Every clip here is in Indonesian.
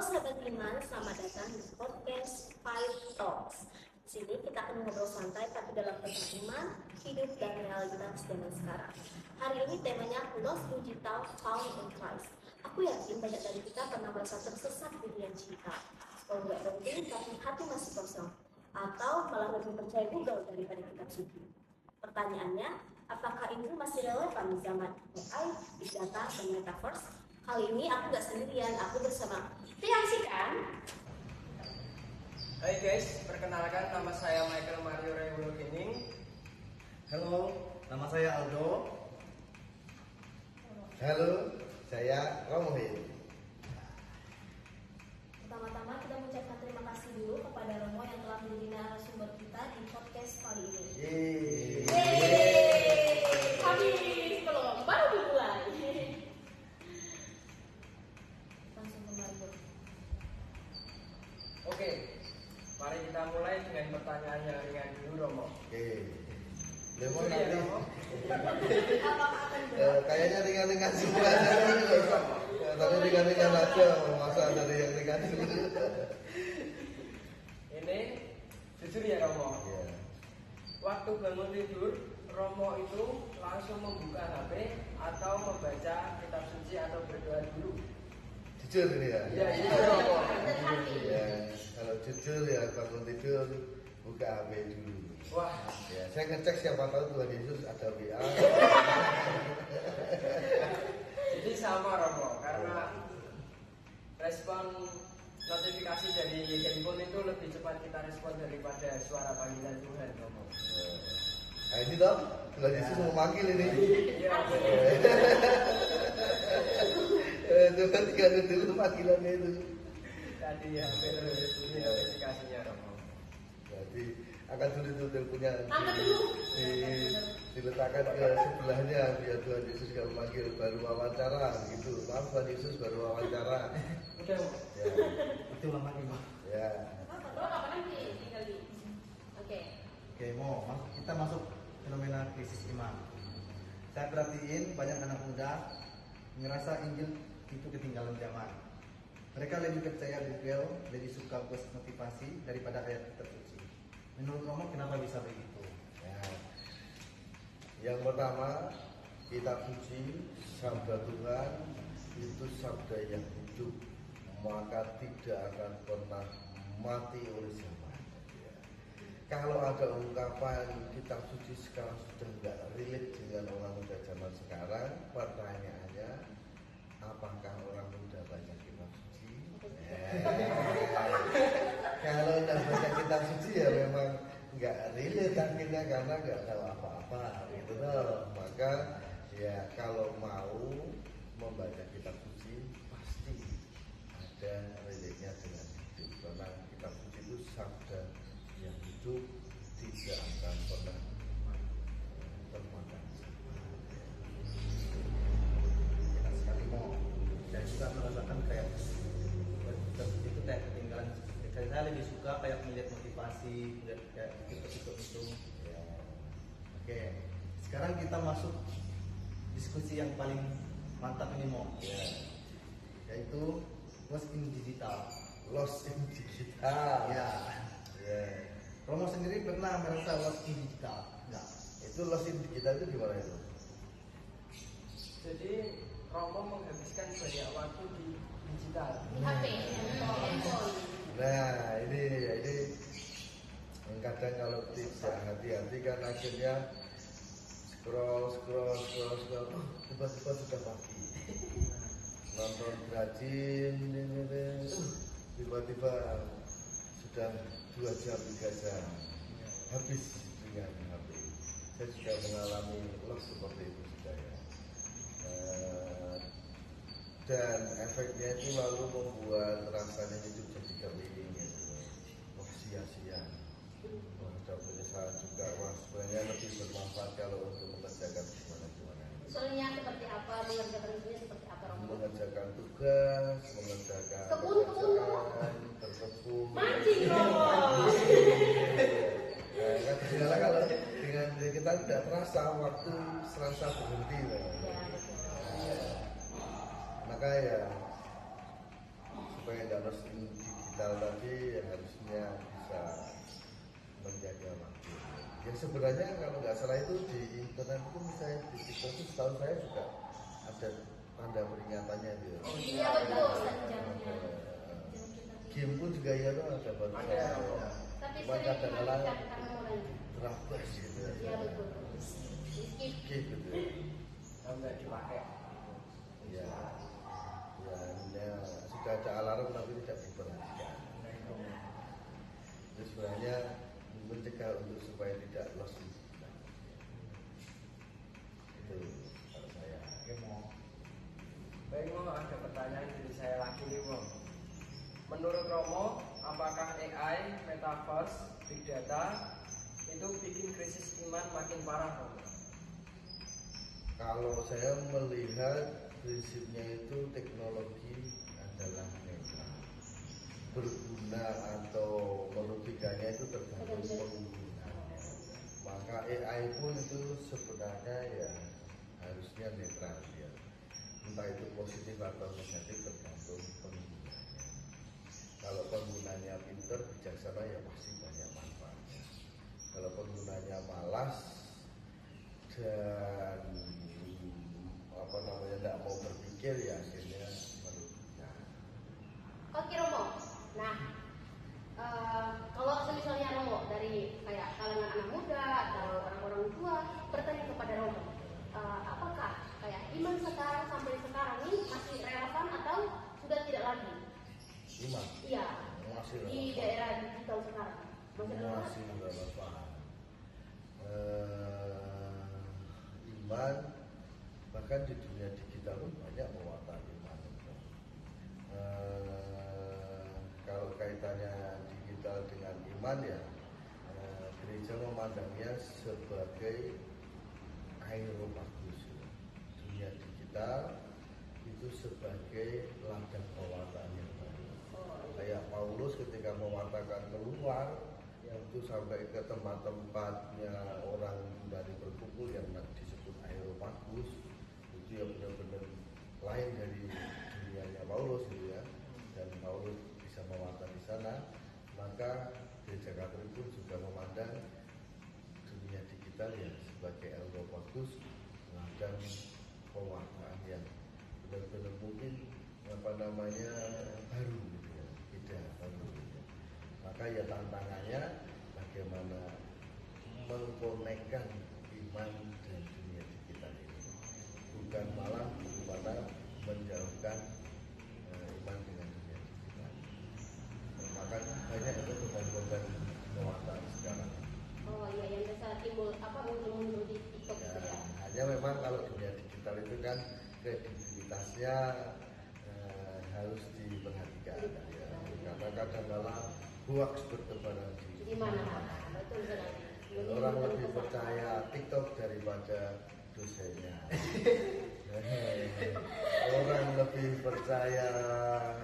sahabat Iman, selamat datang di podcast Five Talks. Di sini kita akan ngobrol santai tapi dalam tentang iman, hidup, dan realitas zaman sekarang. Hari ini temanya Lost Digital Found in Christ. Aku yakin banyak dari kita pernah merasa tersesat di dunia digital. Kalau nggak penting tapi hati masih kosong. Atau malah lebih percaya Google daripada kitab suci. Pertanyaannya, apakah ini masih relevan di zaman AI, Big Data, dan Metaverse? Kali ini aku nggak sendirian, aku bersama Tiansikan. Hai guys, perkenalkan nama saya Michael Mario Rewulo Gening. Halo, nama saya Aldo. Halo, saya Romohin. Pertama-tama kita mengucapkan terima kasih dulu kepada Romo yang telah menjadi narasumber kita di podcast kali ini. Yeay! Habis belum, baru dimulai. Langsung kembali dulu. Oke, mari kita mulai dengan pertanyaan yang ringan dulu, Romo. Oke. Lemon Jujur ya, nanti. Romo? Apakah akan berat? Kayaknya ringan-ringan semua. Tapi ringan-ringan aja, masa ada yang ringan dulu. Ini jujur ya, Romo. Ya. Waktu bangun tidur, Romo itu langsung membuka HP atau membaca kitab suci atau berdoa dulu. Jujur ini ya. Iya, jujur, Romo. Ya, kalau jujur ya bangun tidur buka HP dulu. Wah, Ya, saya ngecek siapa tahu Tuhan Yesus ada WA. jadi sama, Romo, karena respon notifikasi dari handphone itu lebih cepat kita respon daripada suara panggilan Tuhan, Romo. Nah ini toh, Tuhan Yesus mau manggil ini. Iya, Coba tinggal dulu panggilannya itu. tadi hampir bunyi notifikasinya, Romo. Jadi akan sulit untuk punya Angkat dulu. diletakkan ke sebelahnya biar Tuhan Yesus kalau manggil baru wawancara gitu. Maaf Tuhan Yesus baru wawancara. Udah, Mo. Ya, Itu lama nih, Mas. ya. Oke. Oke, kita masuk fenomena krisis iman. Saya perhatiin banyak anak muda ngerasa Injil itu ketinggalan zaman. Mereka lebih percaya Google, lebih suka post motivasi daripada ayat kitab suci. Menurut kamu kenapa bisa begitu? Ya. Yang pertama, kitab suci sabda Tuhan itu sabda yang hidup, maka tidak akan pernah mati oleh zaman. Ya. Kalau ada ungkapan kitab suci sekarang sudah tidak relate dengan orang muda zaman sekarang, pertanyaannya, apakah orang muda baca kitab suci? Kalau tidak baca kitab suci ya memang nggak relate akhirnya karena nggak tahu apa-apa gitu loh. Maka ya kalau mau membaca kitab suci pasti ada relate-nya dengan hidup, karena kitab suci itu sabda yang hidup, tidak akan pernah termakan. Enak sekali mau. Saya juga merasakan kayak itu kayak ketinggalan. Saya lebih suka kayak melihat motivasi, melihat kayak itu. Ya. Oke, sekarang kita masuk diskusi yang paling mantap ini mau, yaitu lost in digital. Lost in digital. Ya, Ya. Romo sendiri pernah merasa lost in digital? Enggak. Itu lost in digital itu gimana itu? Jadi Romo menghabiskan banyak waktu di digital. Di HP, handphone. Nah ini kadang kalau tidak hati-hati kan akhirnya scroll tiba-tiba sudah pagi, nonton rajin tiba-tiba sudah 2 jam 3 jam habis dengan HP. Saya juga mengalami loss seperti itu sudah ya. Dan efeknya itu lalu membuat rasanya hidup jadi kering gitu. Wah sia-sia. Wah ada penyesalan juga. Wah sebenarnya lebih bermanfaat kalau untuk mengerjakan gimana. Soalnya seperti apa, mengerjakan ini seperti apa, Romo? Mengerjakan tugas, mengerjakan Kebun. pekerjaan, berkebun. Mancing, Romo. Nah, kan segala kalau dengan kita tidak terasa waktu serasa berhenti. Ya, betul. Maka ya supaya tidak los digital tadi ya harusnya bisa menjaga waktu. Ya sebenarnya kalau nggak salah itu di internet itu misalnya di TikTok itu setahu saya juga ada tanda peringatannya itu ya. Iya betul, jamnya. Game pun juga ya tuh ada baru. Tapi Cuma sering kadang-kadang dimatikan karena mulai. terapes gitu ya. Iya betul. Skip. Skip gitu ya. Kalau nggak dipakai. Ya, ya sudah ada alarm tapi tidak diperhatikan. Itu sebenarnya mencegah untuk supaya tidak lost. Itu kalau saya. Oke, mau. Baik, mau ada pertanyaan dari saya lagi nih, Mo. Menurut Romo, apakah AI, metaverse, big data itu bikin krisis iman makin parah, Romo? Kalau saya melihat prinsipnya itu teknologi adalah netral. Berguna atau merugikannya itu tergantung penggunanya. Maka AI pun itu sebenarnya ya harusnya netral ya. Entah itu positif atau negatif tergantung penggunanya. Kalau penggunanya pintar, bijaksana ya pasti banyak manfaatnya. Kalau penggunanya malas dan tidak mau berpikir ya akhirnya merugikan. Oke Romo. Nah, kalau misalnya Romo dari kayak kalangan anak muda atau orang-orang tua bertanya kepada Romo, apakah kayak iman sekarang sampai sekarang ini masih relevan atau sudah tidak lagi? Iman. Iya. Masih di relevan. daerah digital sekarang. Masih relevan. Iman bahkan di dunia digital pun banyak mewarta iman. Kalau kaitannya digital dengan iman ya, gereja memandangnya sebagai aeropagus. Dunia digital itu sebagai ladang pewartaan yang baru. Kayak Paulus ketika mewartakan keluar, itu sampai ke tempat-tempatnya orang dari berkumpul yang disebut aeropagus, itu ya benar-benar lain dari dunianya Paulus gitu ya. Dan Paulus bisa mewarta di sana, maka gereja Katolik pun juga memandang dunia digital ya sebagai aeropagus, ladang pewartaan yang benar-benar mungkin baru gitu ya, beda baru gitu. Maka ya tantangannya bagaimana mengkonekkan iman dan dunia digital ini, bukan malah bagaimana menjauhkan iman dengan dunia digital. Maka banyak itu korban-korban pewartaan sekarang. Oh iya, yang biasa muncul di TikTok Ya, gitu ya. hanya memang kalau dunia digital itu kan kredibilitasnya harus diperhatikan ya. Karena kadang-kala hoax bertebaran Di mana? Betul benar. orang lebih percaya TikTok daripada dosennya. Orang lebih percaya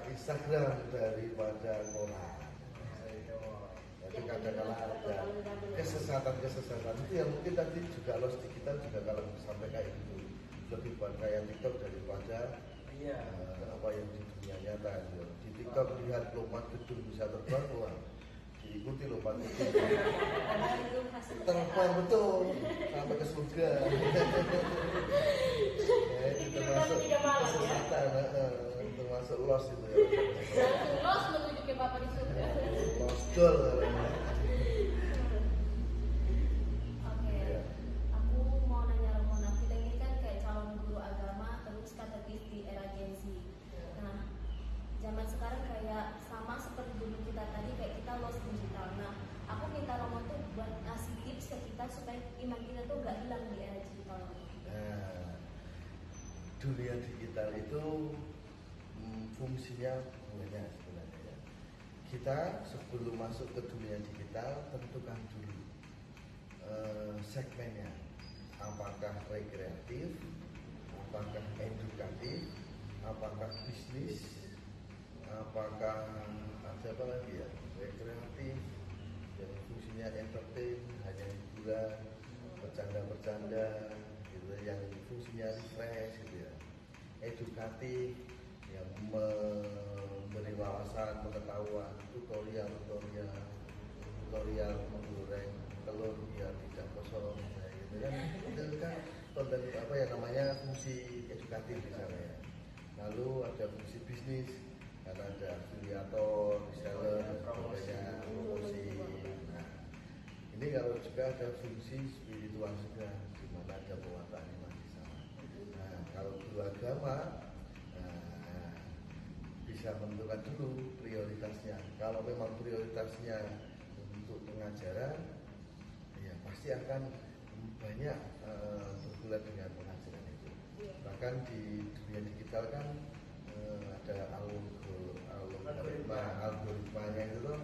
Instagram daripada koran. Jadi kadang-kala ada kesesatan itu yang mungkin tadi juga los digital juga kalau sampai kayak gitu, lebih percaya TikTok daripada apa yang di dunia nyata. Di TikTok lihat lompat gedung bisa terbang, wah diikuti lompat gedung terbang betul sampai ke surga. Ya, itu termasuk kesesatan, termasuk los itu ya. Los menuju ke Bapak di surga. Los dol. Oke, aku mau nanya Ramona, kita ini kan kayak calon guru agama terus katekis di era Gen Z. Nah, zaman sekarang kayak sama seperti dulu kita tadi kayak kita lost digital. Nah, aku minta Ramona tuh buat ngasih tips ke kita supaya iman kita tuh gak hilang di era digital. Nah, dunia digital itu fungsinya banyak sebenarnya ya. Kita sebelum masuk ke dunia digital tentukan dulu segmennya, apakah rekreatif, apakah edukatif, apakah bisnis, apakah ada apa lagi ya, rekreatif yang fungsinya entertain, hanya hiburan, bercanda-bercanda gitu, yang fungsinya refresh gitu ya, edukatif yang memberi wawasan, pengetahuan, tutorial menggoreng telur biar tidak kosong, gitu kan. Itu kan konten apa ya namanya, fungsi edukatif di sana ya. Lalu ada fungsi bisnis, karena ada afiliator, reseller, sebagainya, promosi. Nah, ini kalau juga ada fungsi spiritual juga, di mana ada pewartaan iman di sana. Nah, kalau guru agama bisa menentukan dulu prioritasnya. Kalau memang prioritasnya untuk pengajaran, ya pasti akan banyak bergulat dengan pengajaran itu. Bahkan di dunia digital kan ada algoritmanya itu loh.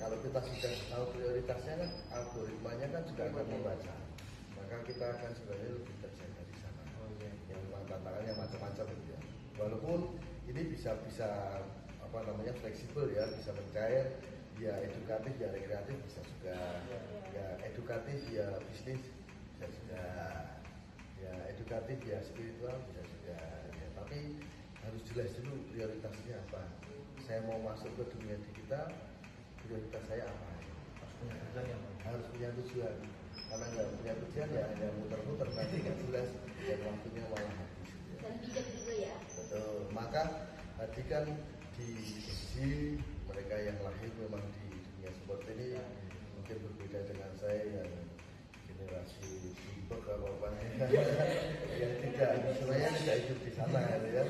Kalau kita sudah tahu prioritasnya kan, algoritmanya kan juga akan membaca. Maka kita akan sebenarnya lebih terjaga di sana. Yang memang tantangannya macam-macam gitu ya. Walaupun ini bisa apa namanya, fleksibel ya, bisa mencair, ya edukatif ya rekreatif bisa juga, ya edukatif ya bisnis bisa juga, ya edukatif ya spiritual bisa juga ya. Tapi harus jelas dulu prioritasnya apa. Saya mau masuk ke dunia digital, prioritas saya apa? Harus punya tujuan. Karena nggak punya tujuan ya hanya muter-muter, nanti nggak jelas dan waktunya malah habis. Dan bijak juga ya. Betul. Maka tadi kan di sisi mereka yang lahir memang di dunia seperti ini mungkin berbeda dengan saya yang generasi timbek apa yang tidak sebenarnya tidak hidup di sana gitu ya.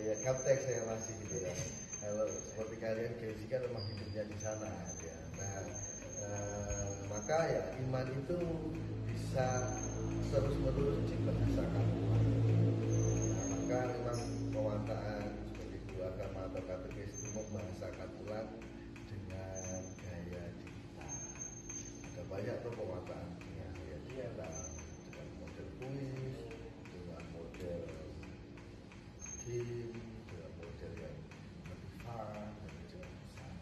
Ya kaptek saya masih gitu ya. Kalau seperti kalian Gensi kan memang hidupnya di sana gitu ya. Nah, maka ya iman itu bisa terus-menerus dibahasakan. Nah, maka memang pewartaan seperti guru agama atau katekis itu membahasakan ulang dengan gaya digital. Ada banyak tuh pewartaan dengan gaya digital, dengan model kuis, dengan model game, dengan model yang lebih fun dan macam-macam.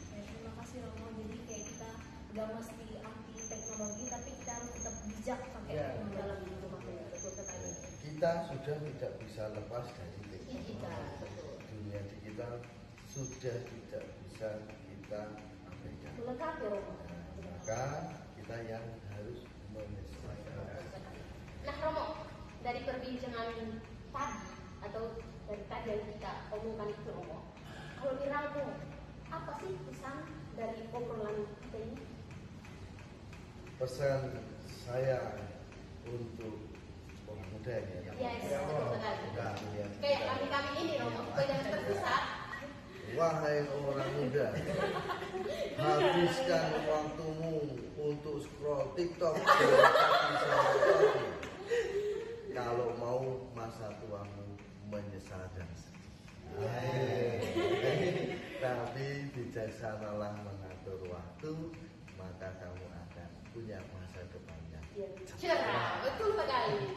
Terima kasih Romo. Jadi kayak kita gak mesti anti teknologi, tapi kita harus tetap bijak pakai dalam hidup makanya. Betul sekali. Kita sudah tidak bisa lepas dari teknologi. Digital, betul. Dunia digital sudah tidak bisa kita abaikan. Melengkapi Romo. Maka kita yang harus menyesuaikan. Nah Romo, dari perbincangan tadi atau dari tadi yang kita omongkan itu Romo, kalau dirangkum apa sih pesan dari obrolan kita ini? Pesan saya untuk orang muda ya. Yes, betul sekali. Ya. Kayak kami ini Romo, supaya jangan tersesat. Wahai orang muda, habiskan waktumu untuk scroll TikTok. Kalau mau masa tuamu menyesal dan sedih. Tapi bijaksanalah mengatur waktu, maka kamu akan punya masa depan yang cerah, betul sekali.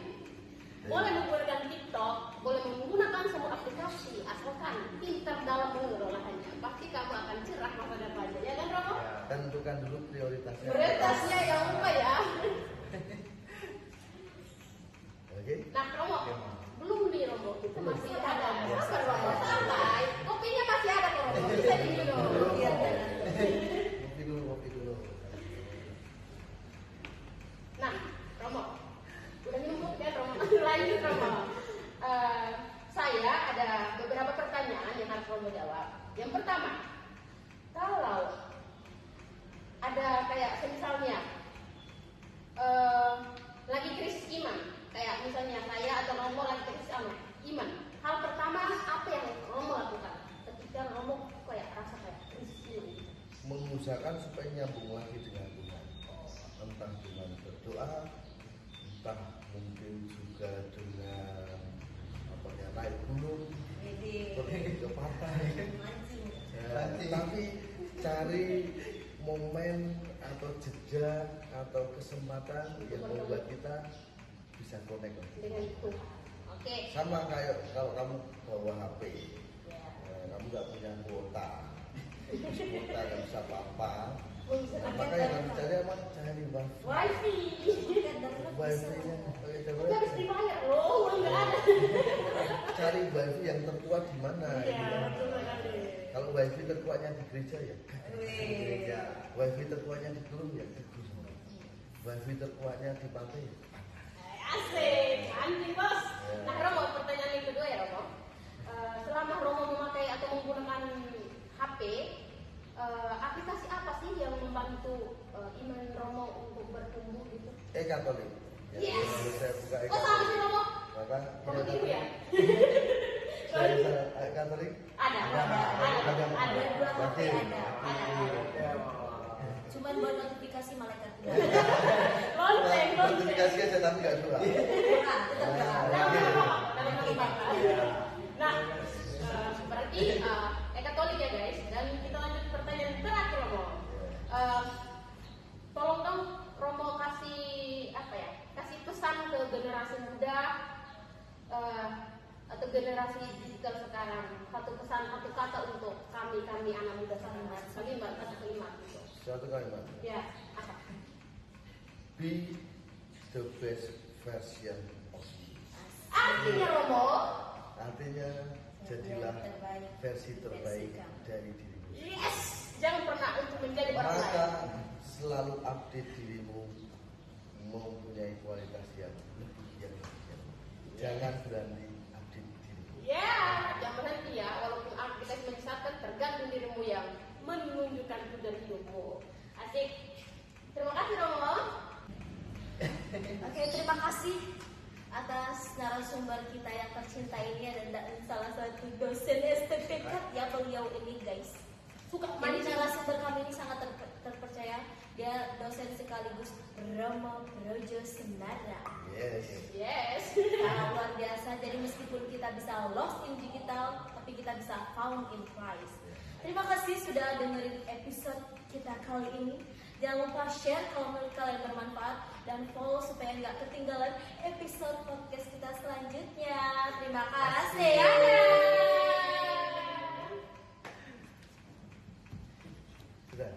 Boleh menggunakan TikTok, boleh menggunakan semua aplikasi, asalkan pintar dalam mengelolanya. Pasti kamu akan cerah masa depannya, ya kan Romo? tentukan dulu prioritasnya. Prioritasnya yang apa ya? Oke. Nah Romo, belum nih Romo, kita masih ada. Sabar Romo, santai. Kopinya masih ada kok Romo, bisa diminum. Kopi dulu. Nah Romo, udah minum ya Romo, lanjut Romo. Saya ada beberapa pertanyaan yang harus Romo jawab. Yang pertama, kalau ada kayak misalnya lagi krisis iman, kayak misalnya saya atau Romo lagi krisis iman, hal pertama apa yang Romo lakukan ketika Romo kayak rasa kayak krisis iman? Mengusahakan supaya nyambung lagi dengan Tuhan, entah dengan berdoa, entah mungkin juga dengan apa ya, naik gunung, pergi ke pantai, ya, tapi cari momen atau jeda atau kesempatan yang membuat kita bisa connect Dengan Tuhan. Oke. sama kayak kalau kamu bawa HP, Ya. kamu nggak punya kuota, kuota nggak bisa apa-apa, Maka maka yang kamu cari apa? Cari wifi. wifi-nya pakai Kita harus dibayar loh, uang nggak ada. cari wifi yang terkuat di mana? Iya, betul sekali. Kalau wifi terkuatnya di gereja ya Di gereja. wifi terkuatnya di gunung ya di gunung. Wifi terkuatnya di pantai ya. Asik, anjing bos. Nah Romo, pertanyaan yang kedua ya Romo. Selama Romo memakai atau menggunakan HP, aplikasi apa sih yang membantu iman Romo untuk bertumbuh gitu? Katolik. Ya, Yes. kalau saya buka Oh sama sih Romo? maka Romo gitu ya? saya Katolik. Ada dua HP Oke. ada. Cuman buat notifikasi malaikat. Notifikasi Lonceng. aja tapi nggak suka. Nah, berarti Katolik ya guys. Dan kita lanjut pertanyaan terakhir Romo. Tolong dong Romo kasih apa ya? Kasih pesan ke generasi muda atau generasi digital sekarang. Satu pesan, satu kata untuk kami anak muda kalimat atau kalimat gitu. Suatu kalimat. Ya, apa? Be the best version of you. Artinya Romo, Artinya jadilah versi terbaik dari dirimu. yes, jangan pernah untuk menjadi orang Maka lain. selalu update dirimu mempunyai kualitas yang lebih yang baik. Jangan berhenti update dirimu. Ya, jangan berhenti ya, walaupun kita menyesatkan tergantung dirimu yang menunjukkan tujuan hidupmu. Asik. Terima kasih Romo. Oke, terima kasih atas narasumber kita yang tercinta ini dan salah satu dosen STPK ya beliau ini guys. Jadi narasumber kami ini sangat terpercaya. Dia dosen sekaligus Romo Projo Semara. Yes. Luar biasa. Jadi meskipun kita bisa lost in digital, tapi kita bisa found in Christ. Terima kasih sudah dengerin episode kita kali ini. Jangan lupa share kalau menurut kalian bermanfaat dan follow supaya nggak ketinggalan episode podcast kita selanjutnya. Terima kasih. Sudah.